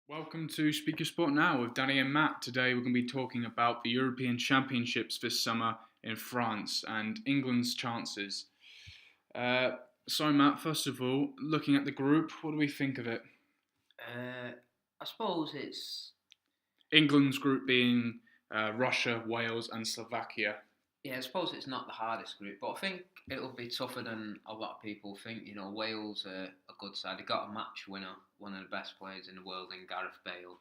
Welcome to Speaker Sport Now with Danny and Matt. Today we're going to be talking about the European Championships this summer in France and England's chances. So Matt, first of all, looking at the group, what do we think of it? I suppose it's England's group being Russia, Wales and Slovakia. I suppose it's not the hardest group, but I think it'll be tougher than a lot of people think. You know, Wales are a good side. They got a match winner, one of the best players in the world, in Gareth Bale,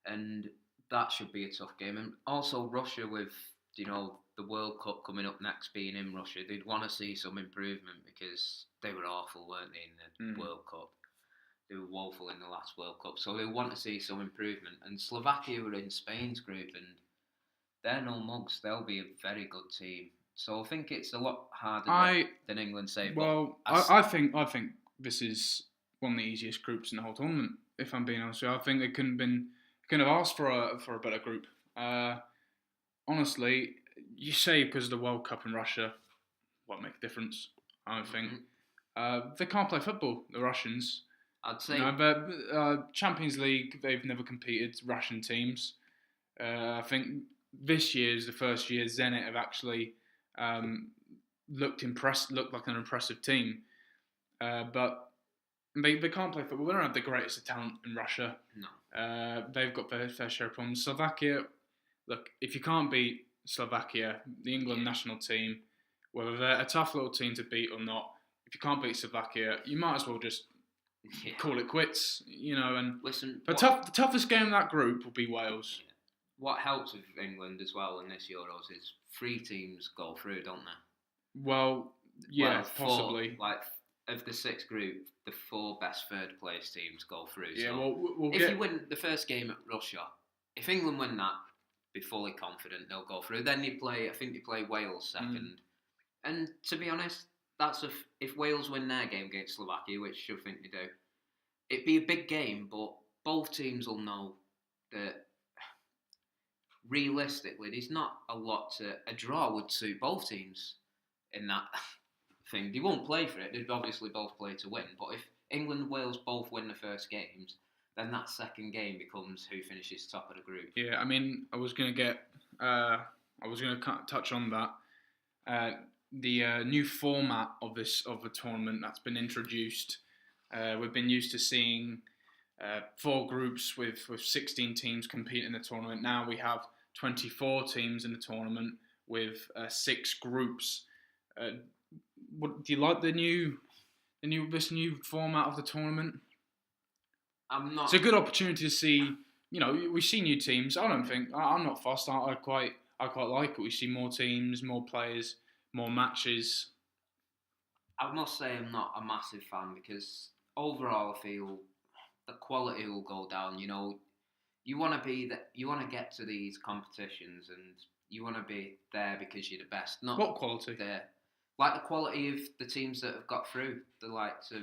and that should be a tough game. And also Russia, with the World Cup coming up next, being in Russia, they'd want to see some improvement because they were awful, weren't they, in the World Cup? They were woeful in the last World Cup, so they want to see some improvement. And Slovakia were in Spain's group, and they're no mugs. They'll be a very good team. So I think it's a lot harder than England say. Well, I think this is one of the easiest groups in the whole tournament. If I'm being honest with you, I think they couldn't have asked for a better group. Honestly, you say because of the World Cup in Russia, what make a difference? I don't think they can't play football. The Russians. I'd say. Champions League, they've never competed Russian teams. I think this year is the first year Zenit have actually looked like an impressive team. But they can't play football. They don't have the greatest of talent in Russia. No. They've got their fair share of problems. Slovakia, look, if you can't beat Slovakia, the England national team, whether they're a tough little team to beat or not, if you can't beat Slovakia, you might as well just call it quits. And listen, the toughest game in that group will be Wales. Yeah. What helps with England as well in this Euros is 3 teams go through, don't they? Well, yeah, possibly. Of the 6th group, the 4 best third place teams go through. Yeah, so you win the first game at Russia, if England win that, be fully confident they'll go through. Then I think they play Wales second. And to be honest, that's if Wales win their game against Slovakia, which I think they do, it'd be a big game, but both teams will know that realistically, there's not a lot a draw would suit both teams in that thing. They won't play for it. They'd obviously both play to win. But if England and Wales both win the first games, then that second game becomes who finishes top of the group. Yeah, I mean, I was going to touch on that. The new format of the tournament that's been introduced. We've been used to seeing 4 groups with 16 teams compete in the tournament. Now we have 24 teams in the tournament with 6 groups. Do you like this new format of the tournament? I'm not. It's a good opportunity to see. We see new teams. I'm not fussed. I quite like it. We see more teams, more players, more matches. I must say I'm not a massive fan because overall I feel the quality will go down. You want to get to these competitions and you want to be there because you're the best. Not what quality? Like the quality of the teams that have got through, the likes of.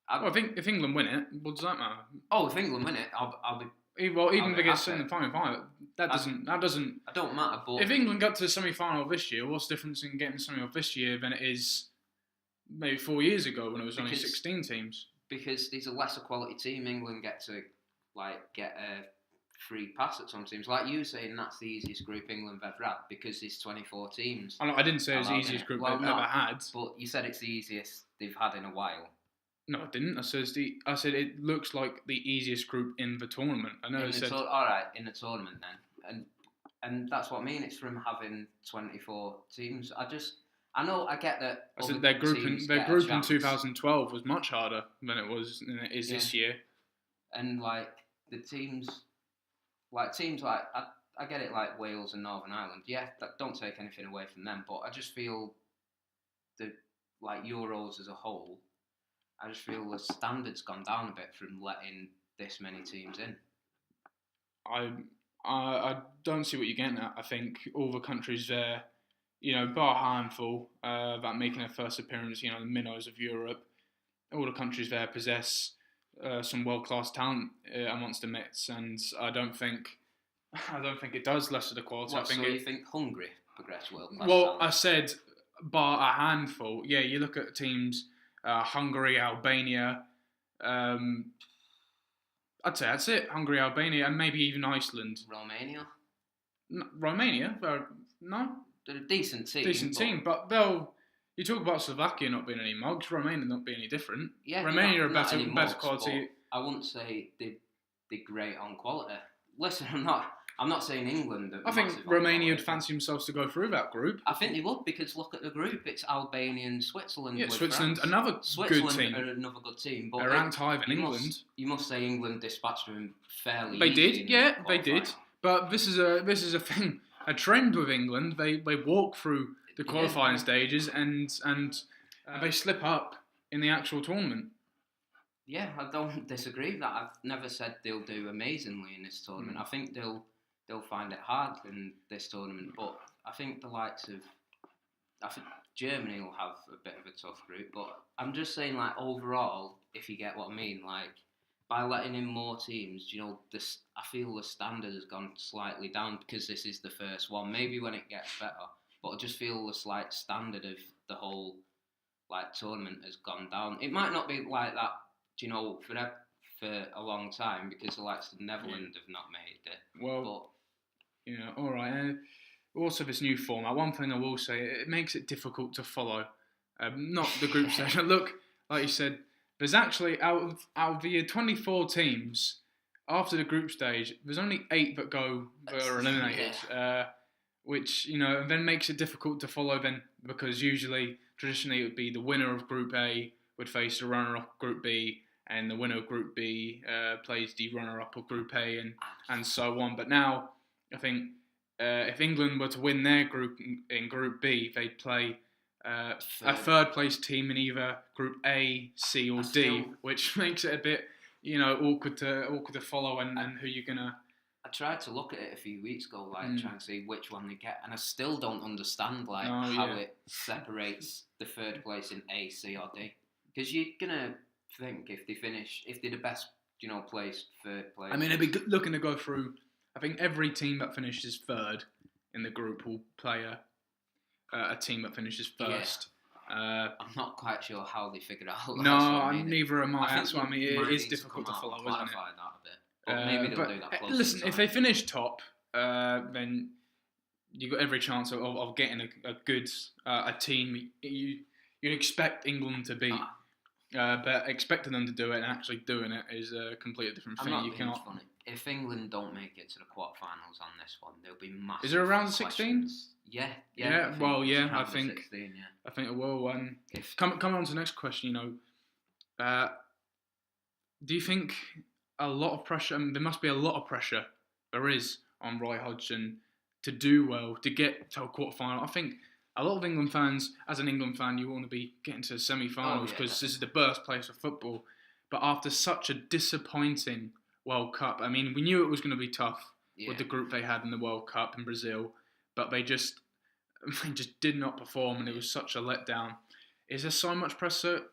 I think if England win it, what does that matter? Oh, if England win it, I'll be. Well, even if they get in the final, that doesn't. I don't matter. But if England got to the semi-final this year, what's the difference in getting the semi-final this year than it is maybe 4 years ago when it was only 16 teams? Because there's a lesser quality team. England get to get a free pass at some teams. Like you saying, that's the easiest group England have ever had because there's 24 teams. I didn't say it's the easiest group they've ever had. But you said it's the easiest they've had in a while. No, I didn't. I said it looks like the easiest group in the tournament. I know. All right, in the tournament then, and that's what I mean. It's from having 24 teams. I get that. I said their group in 2012 was much harder than it is this year. And the teams, I get it, like Wales and Northern Ireland. Yeah, don't take anything away from them, but I just feel that Euros as a whole, I just feel the standard's gone down a bit from letting this many teams in. I don't see what you're getting at. I think all the countries there, bar a handful that making their first appearance, the minnows of Europe, all the countries there possess some world-class talent amongst the midst, and I don't think it does lessen the quality. You think Hungary progress world-class talent? I said bar a handful. Yeah, you look at teams, Hungary, Albania. I'd say that's it. Hungary, Albania, and maybe even Iceland. Romania. Romania? No, They're a decent team. decent team, but they'll. You talk about Slovakia not being any mugs, Romania not being any different. Yeah, Romania are not better, any better mugs, quality. but I wouldn't say they're great on quality. Listen, I'm not saying England. I think Romania would fancy themselves to go through that group. I think they would, because look at the group. It's Albania and Switzerland. Yeah, with Switzerland, France. another good team. Are another good team. But they're ranked higher than England. You must say England dispatched them fairly. They easily did, yeah, they did. But this is a thing, a trend with England. They walk through the qualifying stages and they slip up in the actual tournament. Yeah, I don't disagree with that. I've never said they'll do amazingly in this tournament. I think they'll find it hard in this tournament, but I think Germany will have a bit of a tough group. But I'm just saying, like, overall, if you get what I mean, like, by letting in more teams, I feel the standard has gone slightly down because this is the first one. Maybe when it gets better, but I just feel the slight standard of the whole tournament has gone down. It might not be like that, for a long time, because the likes of Netherlands have not made it. Well, all right. Also, this new format. One thing I will say, it makes it difficult to follow. Not the group stage. Look, like you said, there's actually out of the 24 teams after the group stage, there's only 8 that are eliminated. Yeah. Which then makes it difficult to follow. Then because traditionally, it would be the winner of Group A would face the runner-up Group B, and the winner of Group B plays the runner-up of Group A, and so on. But now, I think if England were to win their group in Group B, they'd play a third-place team in either Group A, C, or D, which makes it a bit awkward to follow and who you're gonna. I tried to look at it a few weeks ago, trying to see which one they get, and I still don't understand how it separates the third place in A, C, or D. Because you're gonna think if they're the best, placed third place. I mean, it'd be good looking to go through. I think every team that finishes third in the group will play a team that finishes first. Yeah. I'm not quite sure how they figured it out. No, neither am I. That's what I mean. It is difficult to follow, isn't it? That a bit. But maybe they'll do that closer. Listen, if they finish top, then you've got every chance of getting a good team. You'd expect England to beat. But expecting them to do it and actually doing it is a completely different thing. You cannot. Funny. If England don't make it to the quarterfinals on this one, there'll be massive. Is there a round of 16? Yeah. I think 16, I think it will. Coming on to the next question, do you think a lot of pressure? I mean, there must be a lot of pressure. There is on Roy Hodgson to do well, to get to a quarterfinal. I think a lot of England fans, as an England fan, you want to be getting to the semi-finals because this is the birthplace of football. But after such a disappointing World Cup, I mean, we knew it was going to be tough with the group they had in the World Cup in Brazil, but they just did not perform, and it was such a letdown. Is there so much pressure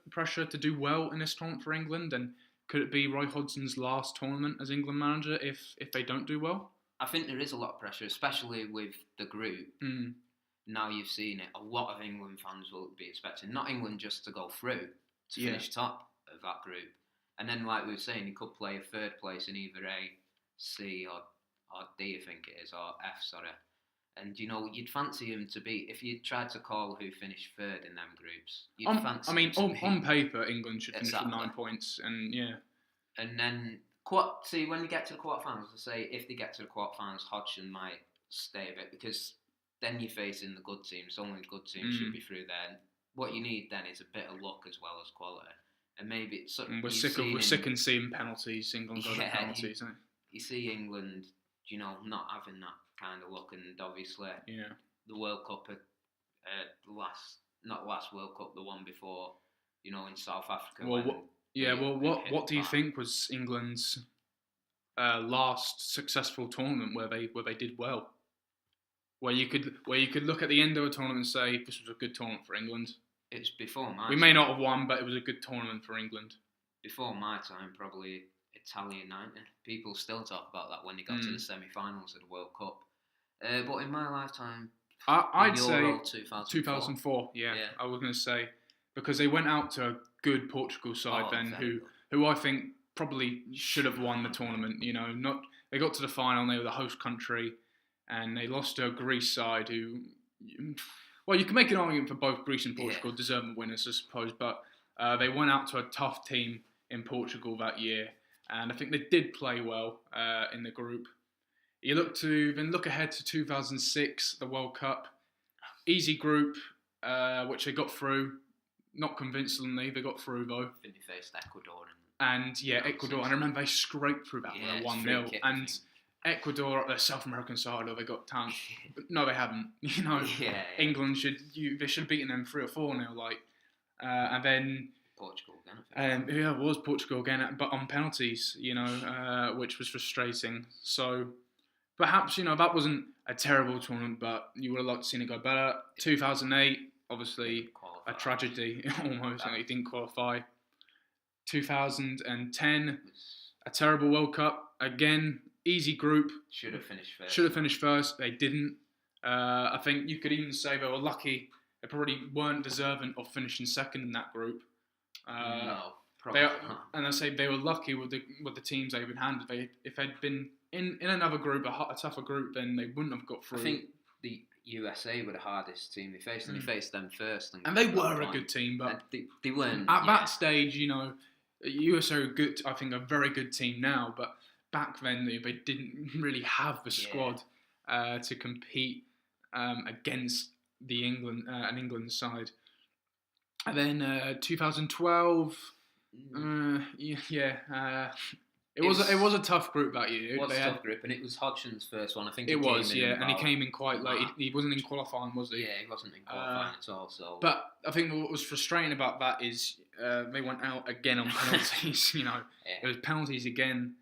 to do well in this tournament for England, and could it be Roy Hodgson's last tournament as England manager if they don't do well? I think there is a lot of pressure, especially with the group. Now you've seen it, a lot of England fans will be expecting not England just to go through, to finish top of that group. And then, like we were saying, he could play a third place in either A, C, or D, I think it is, or F, sorry. And, you'd fancy him to be, if you tried to call who finished third in them groups, on paper, England should finish with 9 points, and And then, when you get to the quarterfinals, I say if they get to the quarterfinals, Hodgson might stay a bit, because then you're facing the good teams. Only the good teams should be through there. And what you need then is a bit of luck as well as quality. And maybe it's something we're sick of seeing penalties. England go to penalties. You see England, not having that kind of luck, and obviously the World Cup, not the last World Cup, the one before, in South Africa. What do you think was England's last successful tournament where they did well? Where you could look at the end of a tournament and say this was a good tournament for England. It's before my time. We may not have won, but it was a good tournament for England. Before my time, probably Italia 90. People still talk about that when they got to the semi-finals of the World Cup. But in my lifetime, I'd Euro say 2004. Yeah, I was going to say, because they went out to a good Portugal side who I think probably should have won the tournament. Not they got to the final, and they were the host country, and they lost to a Greece side who, well, you can make an argument for both Greece and Portugal deserving winners, I suppose, but they went out to a tough team in Portugal that year, and I think they did play well in the group. You look ahead to 2006, the World Cup, easy group, which they got through, not convincingly. They got through though. I think they faced Ecuador. Ecuador. And I remember they scraped through that with a 1-0. And Ecuador, the South American side, they got talent. But no, they haven't. England should have beaten them 3 or 4-0. And then Portugal again. It was Portugal again, but on penalties. Which was frustrating. So perhaps that wasn't a terrible tournament, but you would have liked to seen it go better. 2008, obviously a tragedy almost. It didn't qualify. 2010, a terrible World Cup. Again, easy group. Should have finished first. They didn't. I think you could even say they were lucky. They probably weren't deserving of finishing second in that group. No, probably not. And I say they were lucky with the teams they've been handed. If they'd been in another group, a tougher group, then they wouldn't have got through. I think the USA were the hardest team they faced, and they faced them first. And they were a good team, but they weren't. At that stage, USA are good. I think a very good team now, but back then they didn't really have the squad to compete against the England side. And then 2012, it was a tough group that year. It was a tough group, and it was Hodgson's first one. I think it was, and he came in quite late. He wasn't in qualifying, was he? Yeah, he wasn't in qualifying at all. So, but I think what was frustrating about that is they went out again on penalties. It was penalties again,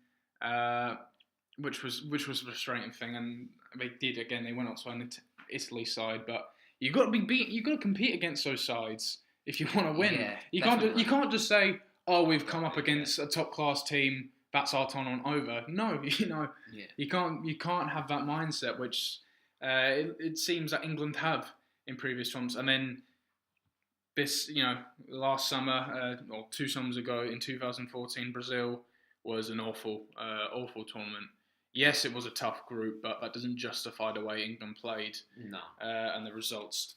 which was a frustrating thing, and they did again. They went out to an Italy side, but you got to compete against those sides if you want to win. Yeah, you can't just say, "Oh, we've come up against a top class team. That's our tournament over." No, you can't have that mindset, which it seems that England have in previous ones. And then this, last summer or 2 summers ago in 2014, Brazil was an awful tournament. Yes, it was a tough group, but that doesn't justify the way England played. No. And the results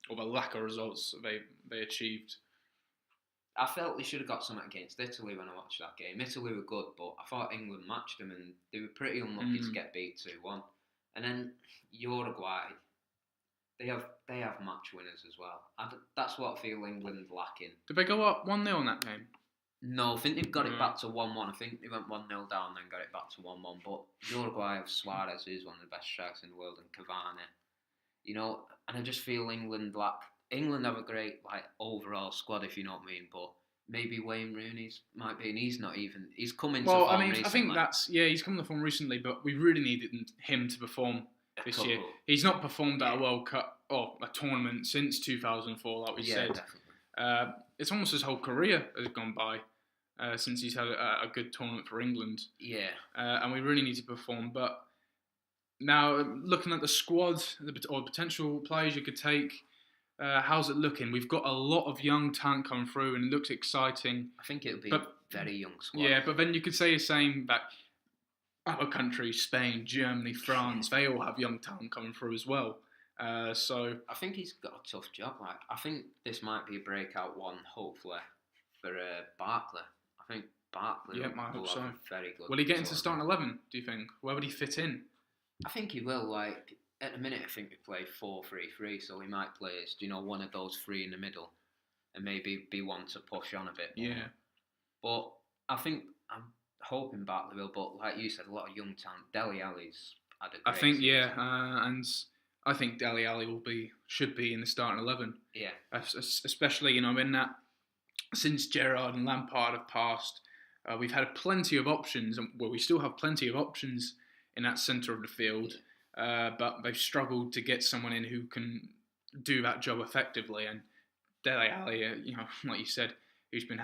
or the lack of results they achieved. I felt they should have got something against Italy when I watched that game. Italy were good, but I thought England matched them, and they were pretty unlucky to get beat 2-1. And then Uruguay, they have match winners as well. That's what I feel England lacking. Did they go up 1-0 in that game? No, I think they've got it back to 1-1. I think they went 1-0 down, then got it back to 1-1. But Uruguay have Suarez, who's one of the best strikers in the world, and Cavani. And I just feel England have a great overall squad, if you know what I mean. But maybe Wayne Rooney's might be, and he's coming to form recently. I think he's come to form recently, but we really needed him to perform this year. He's not performed at a World Cup or a tournament since 2004, like we said. Definitely. It's almost his whole career has gone by since he's had a good tournament for England. Yeah. And we really need to perform. But now, looking at the squad or potential players you could take, how's it looking? We've got a lot of young talent coming through, and it looks exciting. I think it'll be a very young squad. Yeah, but then you could say the same that other countries, Spain, Germany, France, they all have young talent coming through as well. So I think he's got a tough job. I think this might be a breakout one, hopefully, for Barkley. I think Barkley will have a very good. Will he get into starting 11? Do you think? Where would he fit in? I think he will. At the minute, I think we play 4-3-3, so he might play as one of those 3 in the middle, and maybe be one to push on a bit more. Yeah. But I think I'm hoping Barkley will. But like you said, a lot of young talent. Dele Alli's had a great season. And I think Dele Alli should be in the starting 11. Yeah. Especially in that since Gerrard and Lampard have passed, we've had plenty of options. Well, we still have plenty of options in that centre of the field. But they've struggled to get someone in who can do that job effectively. And Dele Alli, like you said, who's been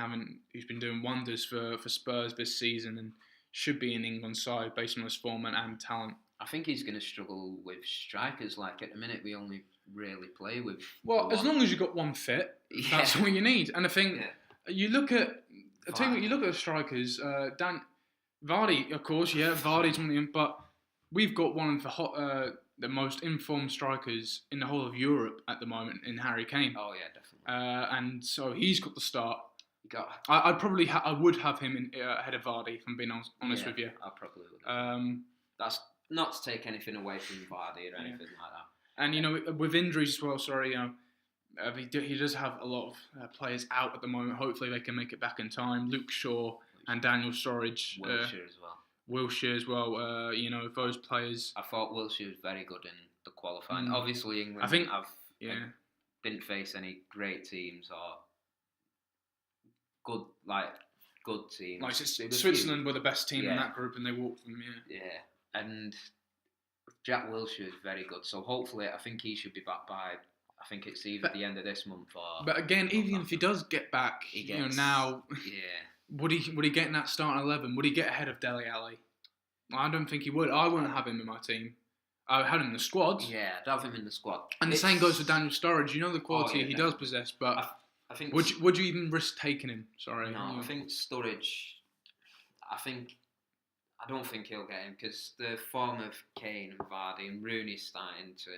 doing wonders for Spurs this season and should be in England's side based on his form and talent. I think he's going to struggle with strikers. At the minute, we only really play with. Well, as long as you've got one fit, that's all you need. And I think you look at I tell you what, you look at the strikers. Vardy, of course, yeah, Vardy's one of them, but we've got one of the most informed strikers in the whole of Europe at the moment in Harry Kane. Oh yeah, definitely. And so he's got the start. You got. I'd probably I would have him ahead of Vardy, if I'm being honest with you. I probably would. That's not to take anything away from Vardy or anything like that. And with injuries as well. Sorry, he does have a lot of players out at the moment. Hopefully, they can make it back in time. Luke Shaw and Daniel Sturridge. Wilshere as well. Wilshere as well. Those players. I thought Wilshere was very good in the qualifying. Obviously, England didn't face any great teams or good teams. Like Switzerland were the best team in that group, and they walked them. Yeah, and Jack Wilshere is very good. So hopefully, I think he should be back by. I think it's either the end of this month or. But again, even if he does get back, now. Yeah. Would he get in that starting 11? Would he get ahead of Dele Alli? I don't think he would. I wouldn't have him in my team. I had him in the squad. Yeah, I'd have him in the squad. And the same goes for Daniel Sturridge. You know the quality he does possess, but I think would you even risk taking him? Sorry. No, I think Sturridge. I don't think he'll get him because the form of Kane and Vardy and Rooney starting to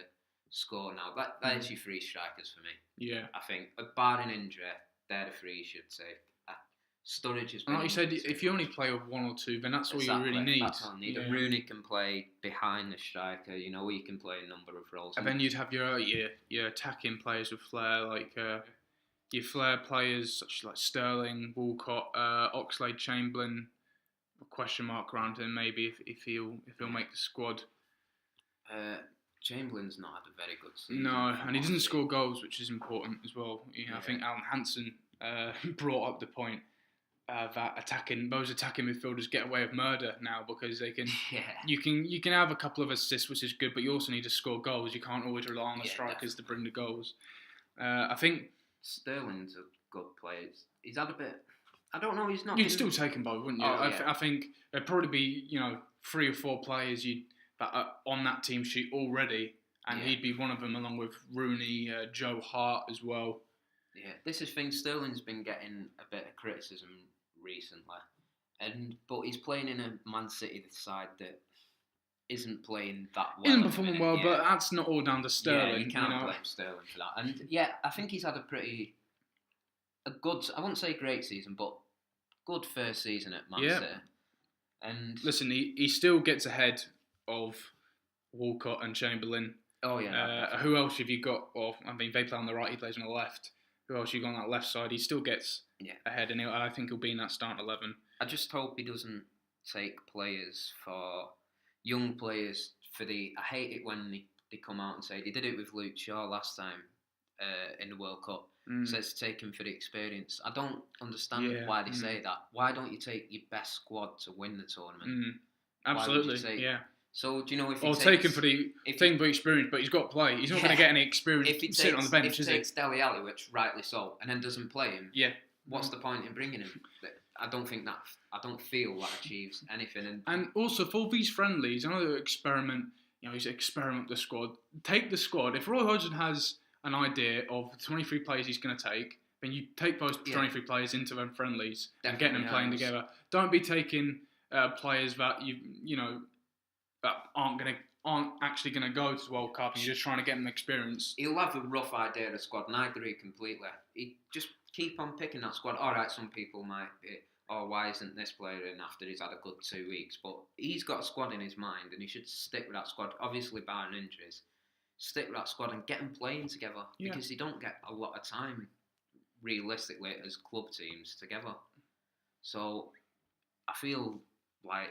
score now. That is your three strikers for me. Yeah. I think, barring injury, they're the three you should take. Sturridge is. Like you said, if you only play with one or two, then that's all you really need. That's all you need. And Rooney can play behind the striker. He can play a number of roles. And then you'd have your attacking players with flair, like your flair players such as like Sterling, Walcott, Oxlade-Chamberlain. A question mark around him maybe if he'll make the squad. Chamberlain's not had a very good season. No, and he doesn't score goals, which is important as well. I think Alan Hansen brought up the point that those attacking midfielders get away with murder now because they can. Yeah. You can have a couple of assists, which is good, but you also need to score goals. You can't always rely on the strikers to bring the goals. I think Sterling's a good player. He's had a bit. I don't know. He's not. You'd still take him both, wouldn't you? I think there'd probably be 3 or 4 players that are on that team sheet already, and he'd be one of them along with Rooney, Joe Hart as well. Yeah, this is thing. Sterling's been getting a bit of criticism recently, but he's playing in a Man City side that isn't playing that well. Isn't performing well, but that's not all down to Sterling. Yeah, you can't blame Sterling for that. And I think he's had a good, I wouldn't say great season, but good first season at Man City. And listen, he still gets ahead of Walcott and Chamberlain. Oh yeah. Who else have you got? Well, I mean, they play on the right, he plays on the left. Who else you got on that left side? He still gets ahead, and I think he'll be in that starting 11. I just hope he doesn't take young players I hate it when they come out and say they did it with Luke Shaw last time in the World Cup. Says to take him for the experience. I don't understand why they say that. Why don't you take your best squad to win the tournament? Absolutely, yeah. So do you know if he take him for the thing for experience, but he's got to play. He's not going to get any experience sitting on the bench, is he? If he takes Dele Alli, which rightly so, and then doesn't play him, what's the point in bringing him? I don't feel that achieves anything. And also for these friendlies, another experiment. He's experiment the squad. Take the squad. If Roy Hodgson has an idea of the 23 players he's going to take, then you take those 23 players into them friendlies and get them playing together. Don't be taking players that that aren't actually going to go to the World Cup, and you're just trying to get them experience. He'll have a rough idea of the squad, and I agree completely. He just keep on picking that squad. All right, some people might be, why isn't this player in after he's had a good 2 weeks? But he's got a squad in his mind, and he should stick with that squad. Obviously, barring injuries, stick with that squad and get them playing together because they don't get a lot of time, realistically, as club teams together. So I feel like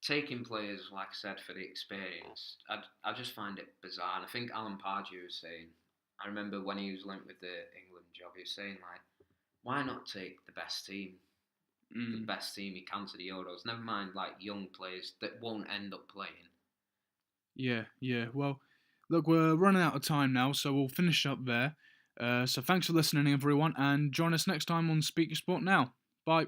taking players, like I said, for the experience, I just find it bizarre. And I think Alan Pardew was saying, I remember when he was linked with the England job, he was saying, like, why not take the best team? The best team you can to the Euros. Never mind, like, young players that won't end up playing. Yeah. Well, look, we're running out of time now, so we'll finish up there. So thanks for listening, everyone, and join us next time on Speak Your Sport Now. Bye.